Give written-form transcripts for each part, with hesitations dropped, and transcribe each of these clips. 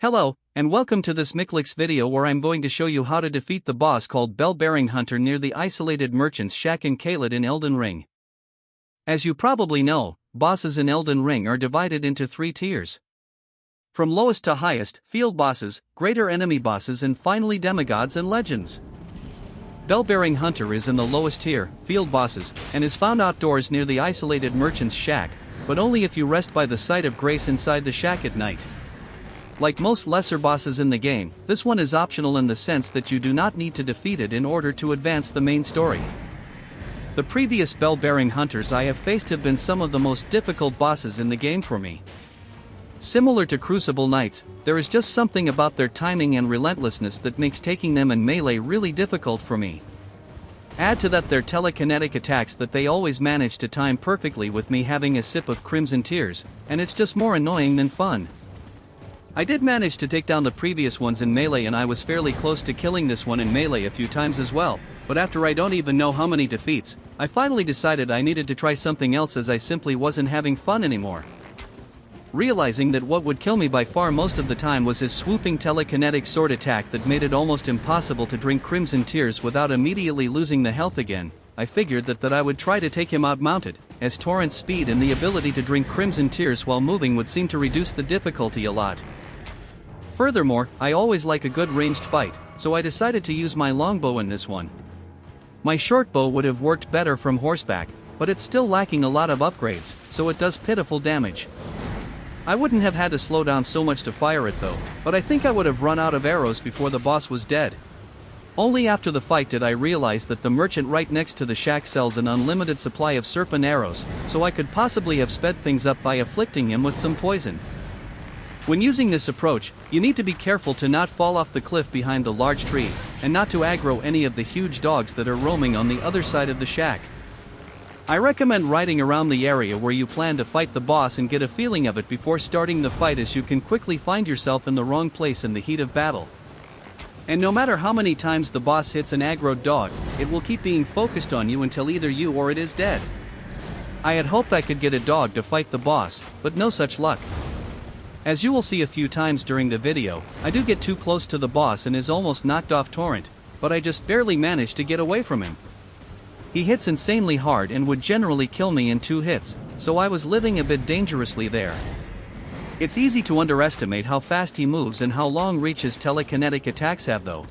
Hello, and welcome to this Micklix video where I'm going to show you how to defeat the boss called Bell-Bearing Hunter near the isolated merchant's shack in Caelid in Elden Ring. As you probably know, bosses in Elden Ring are divided into 3 tiers. From lowest to highest, field bosses, greater enemy bosses and finally demigods and legends. Bell-Bearing Hunter is in the lowest tier, field bosses, and is found outdoors near the isolated merchant's shack, but only if you rest by the site of grace inside the shack at night. Like most lesser bosses in the game, this one is optional in the sense that you do not need to defeat it in order to advance the main story. The previous Bell-Bearing Hunters I have faced have been some of the most difficult bosses in the game for me. Similar to Crucible Knights, there is just something about their timing and relentlessness that makes taking them in melee really difficult for me. Add to that their telekinetic attacks that they always manage to time perfectly with me having a sip of Crimson Tears, and it's just more annoying than fun. I did manage to take down the previous ones in melee and I was fairly close to killing this one in melee a few times as well, but after I don't even know how many defeats, I finally decided I needed to try something else as I simply wasn't having fun anymore. Realizing that what would kill me by far most of the time was his swooping telekinetic sword attack that made it almost impossible to drink Crimson Tears without immediately losing the health again, I figured that I would try to take him out mounted, as Torrent's speed and the ability to drink Crimson Tears while moving would seem to reduce the difficulty a lot. Furthermore, I always like a good ranged fight, so I decided to use my longbow in this one. My shortbow would have worked better from horseback, but it's still lacking a lot of upgrades, so it does pitiful damage. I wouldn't have had to slow down so much to fire it though, but I think I would have run out of arrows before the boss was dead. Only after the fight did I realize that the merchant right next to the shack sells an unlimited supply of serpent arrows, so I could possibly have sped things up by afflicting him with some poison. When using this approach, you need to be careful to not fall off the cliff behind the large tree, and not to aggro any of the huge dogs that are roaming on the other side of the shack. I recommend riding around the area where you plan to fight the boss and get a feeling of it before starting the fight, as you can quickly find yourself in the wrong place in the heat of battle. And no matter how many times the boss hits an aggroed dog, it will keep being focused on you until either you or it is dead. I had hoped I could get a dog to fight the boss, but no such luck. As you will see a few times during the video, I do get too close to the boss and is almost knocked off Torrent, but I just barely manage to get away from him. He hits insanely hard and would generally kill me in 2 hits, so I was living a bit dangerously there. It's easy to underestimate how fast he moves and how long reach his telekinetic attacks have though.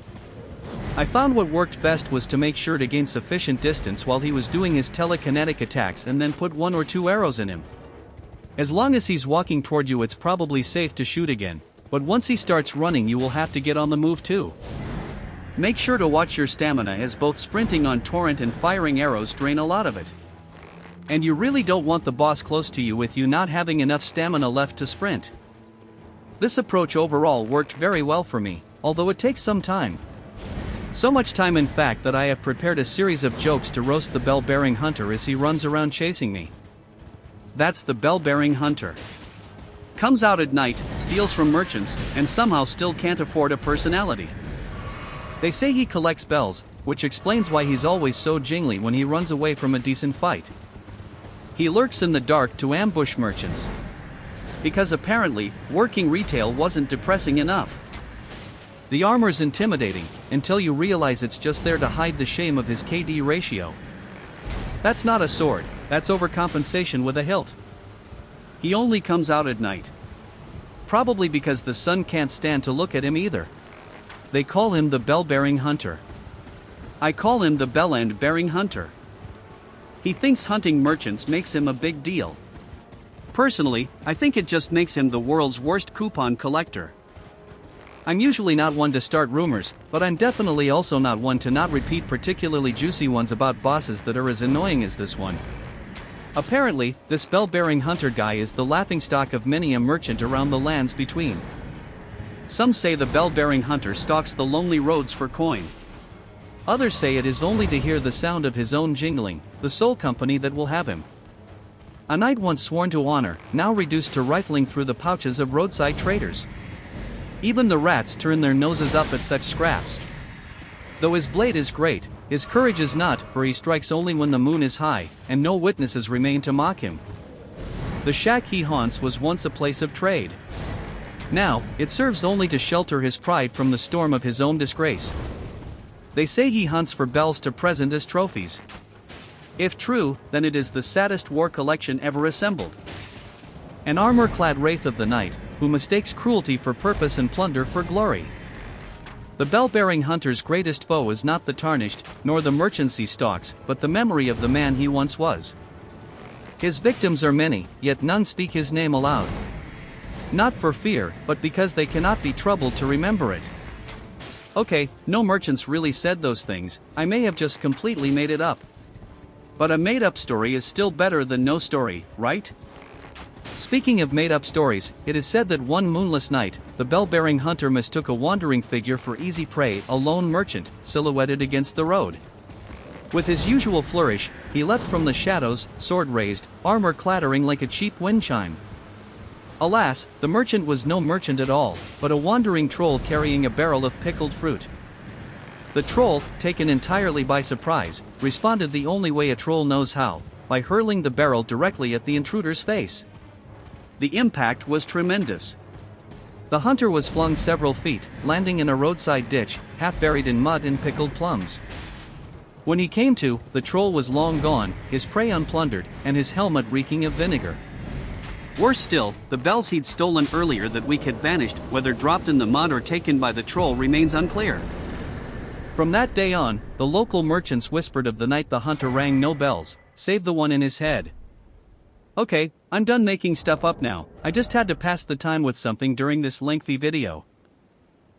I found what worked best was to make sure to gain sufficient distance while he was doing his telekinetic attacks and then put 1 or 2 arrows in him. As long as he's walking toward you, it's probably safe to shoot again, but once he starts running you will have to get on the move too. Make sure to watch your stamina, as both sprinting on Torrent and firing arrows drain a lot of it. And you really don't want the boss close to you with you not having enough stamina left to sprint. This approach overall worked very well for me, although it takes some time. So much time in fact that I have prepared a series of jokes to roast the Bell-Bearing Hunter as he runs around chasing me. That's the Bell-Bearing Hunter. Comes out at night, steals from merchants, and somehow still can't afford a personality. They say he collects bells, which explains why he's always so jingly when he runs away from a decent fight. He lurks in the dark to ambush merchants. Because apparently, working retail wasn't depressing enough. The armor's intimidating, until you realize it's just there to hide the shame of his KD ratio. That's not a sword, that's overcompensation with a hilt. He only comes out at night. Probably because the sun can't stand to look at him either. They call him the Bell-Bearing Hunter. I call him the Bell-Bearing Hunter. He thinks hunting merchants makes him a big deal. Personally, I think it just makes him the world's worst coupon collector. I'm usually not one to start rumors, but I'm definitely also not one to not repeat particularly juicy ones about bosses that are as annoying as this one. Apparently, this Bell-Bearing Hunter guy is the laughingstock of many a merchant around the lands between. Some say the Bell-Bearing Hunter stalks the lonely roads for coin. Others say it is only to hear the sound of his own jingling, the sole company that will have him. A knight once sworn to honor, now reduced to rifling through the pouches of roadside traders. Even the rats turn their noses up at such scraps. Though his blade is great, his courage is not, for he strikes only when the moon is high, and no witnesses remain to mock him. The shack he haunts was once a place of trade. Now, it serves only to shelter his pride from the storm of his own disgrace. They say he hunts for bells to present as trophies. If true, then it is the saddest war collection ever assembled. An armor-clad wraith of the night, who mistakes cruelty for purpose and plunder for glory. The bell-bearing hunter's greatest foe is not the tarnished, nor the merchants he stalks, but the memory of the man he once was. His victims are many, yet none speak his name aloud. Not for fear, but because they cannot be troubled to remember it. Okay, no merchants really said those things, I may have just completely made it up. But a made-up story is still better than no story, right? Speaking of made-up stories, it is said that one moonless night, the bell-bearing hunter mistook a wandering figure for easy prey, a lone merchant, silhouetted against the road. With his usual flourish, he leapt from the shadows, sword raised, armor clattering like a cheap wind chime. Alas, the merchant was no merchant at all, but a wandering troll carrying a barrel of pickled fruit. The troll, taken entirely by surprise, responded the only way a troll knows how, by hurling the barrel directly at the intruder's face. The impact was tremendous. The hunter was flung several feet, landing in a roadside ditch, half buried in mud and pickled plums. When he came to, the troll was long gone, his prey unplundered, and his helmet reeking of vinegar. Worse still, the bells he'd stolen earlier that week had vanished, whether dropped in the mud or taken by the troll remains unclear. From that day on, the local merchants whispered of the night the hunter rang no bells, save the one in his head. Okay, I'm done making stuff up now, I just had to pass the time with something during this lengthy video.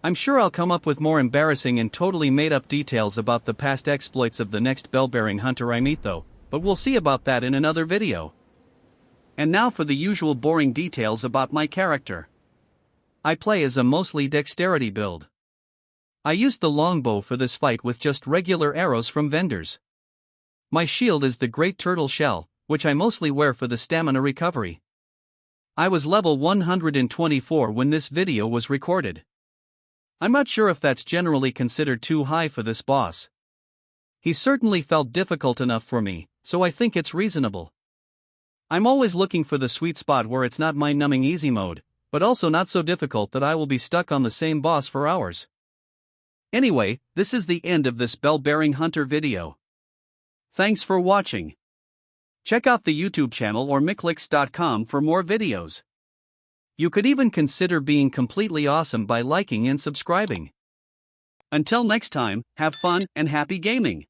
I'm sure I'll come up with more embarrassing and totally made-up details about the past exploits of the next bell-bearing hunter I meet though, but we'll see about that in another video. And now for the usual boring details about my character. I play as a mostly dexterity build. I used the longbow for this fight with just regular arrows from vendors. My shield is the great turtle shell, which I mostly wear for the stamina recovery. I was level 124 when this video was recorded. I'm not sure if that's generally considered too high for this boss. He certainly felt difficult enough for me, so I think it's reasonable. I'm always looking for the sweet spot where it's not mind-numbing easy mode, but also not so difficult that I will be stuck on the same boss for hours. Anyway, this is the end of this bell-bearing hunter video. Thanks for watching. Check out the YouTube channel or miclix.com for more videos. You could even consider being completely awesome by liking and subscribing. Until next time, have fun and happy gaming!